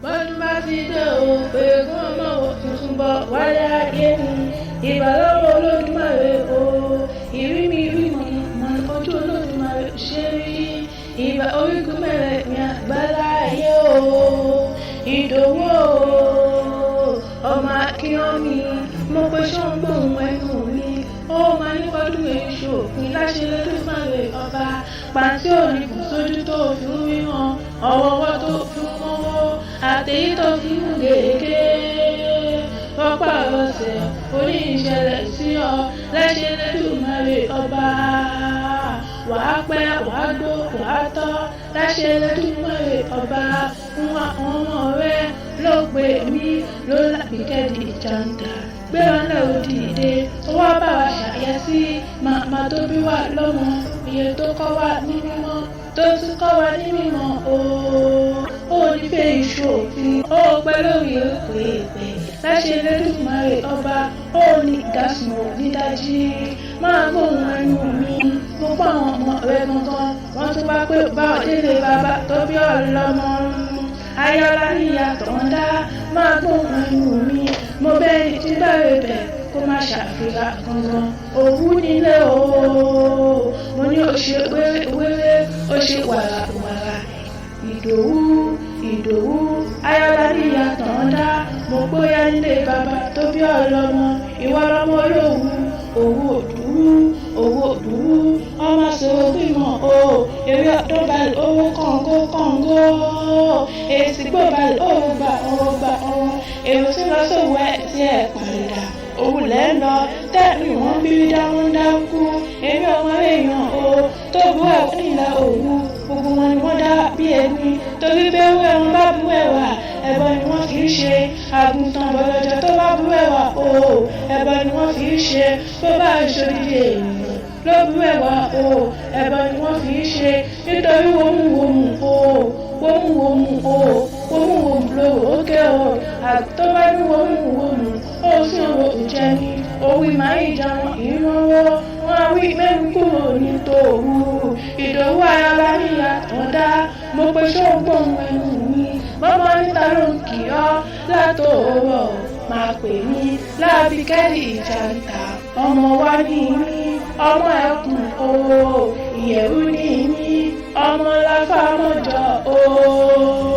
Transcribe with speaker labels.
Speaker 1: bọ́dún bá ti dé o pé kí wọ́n mọ̀ wò tuntun bọ̀ wálé ayé mi ìbà lọ́wọ́ Olódùmarè o ìrí mi rí mọ̀ ojú Olódùmarè ṣe rí ìbà orígun mẹ́rẹ̀ẹ̀rin àgbálá ayé o Ìdòwú o ọmọ Akínyẹmí mo pe ṣọ́ngbọ̀n ẹnu mi ó máa ní kọ́dún èṣù òfin láṣẹ Olódùmarè ọba pàǹtí òní kò sójú tó fi ń ríran ọwọ́wọ́ tó fi ń mọ́wọ́ àtẹ̀yí tó fi ń gègé ọ̀pá ọ̀sẹ̀ oní ìṣẹ̀lẹ̀ sí ọ láṣẹ Olódùmarè ọba wàá pẹ́ wàá gbó wàá tọ́ láṣẹ Olódùmarè ọba fún àwọn ọmọ rẹ ló pè mí ló làbíkẹ́dì jàǹdà gbé wọn lẹ́ òdìdé ó wá bá wa ṣàyẹ̀sí màmá tó bí wà lọ́mọ iye tó kọ́ wa ní mímọ́ tó tún kọ́ wa ní mímọ́ ó nífẹ̀ẹ́ ìṣòfin ó pẹ́ lórí òpè èpè láṣẹ Olódùmarè ọba ó ní ìdásùnmọ̀ nídájí máa gbóhùn ẹnu mi mo pa àwọn ọmọ rẹ gangan wọ́n tún wá pé bá délé bàbá tó bí ọlọ́mọ ayọ́lá níyàtọ̀ ń dá máa gbóhùn ẹnu mi mo bẹ́ẹ̀ ní tí bẹ̀rẹ̀ bẹ̀ kó má ṣàfihàn gangan òwú nílé o mo ní ó ṣe wéré ó ṣe wàràwàrà Ìdòwú ayọ́lá níyàtọ̀ ń dá mo gbóyà nílé bàbá tó bí ọlọ́mọ ìwọ lọ́mọ olóòwú owó òdúrú ọmọ sọ̀rọ̀ bímọ o èrè ọ̀dọ́ balẹ̀ owó kọ̀ǹgó èsì gbọ́ balẹ̀ owó gbà èrò tí lọ sówó ẹ̀ tí ẹ̀ pàdà òun lẹ́ lọ tẹ́lẹ̀ wọ́n bí dákú èmi ọmọ èèyàn o tó bú ẹ̀ nílẹ̀ òwú gbogbo wọn ni wọ́n dá bí ẹni torí pé wọn bá bú ẹ̀wà ẹbọ ni wọ́n fi ṣe àgùntàn bọ̀lọ̀jọ̀ tó bá bú ẹ̀wà o ẹbọ ni wọ́n fi ṣe tó bá ìṣòdìdì èèyàn ló bú ẹ̀wà o ẹbọ ni wọ́n fi ṣe nítorí wòmùwòmù lòwò ókè o tó bá ní wòmùwòmù ó sì ń wo ìjẹ ni òwì máa ń jà wọn ìrànwọ́ wọn á wí mẹ́rin kúrò ní tòwú Ìdòwú ayọ́lá níyàtọ̀ dá mo pe ṣọ́gbọ̀n ẹnu mi bọ́bọ́ níta ló ń kì ọ́ látòórọ̀ máa pè mí lábíkẹ́dì jàǹdà ọmọ wa ní mí ọmọ ẹkùn o ìyẹ̀rú ní mí ọmọ láfàmọ́jọ o.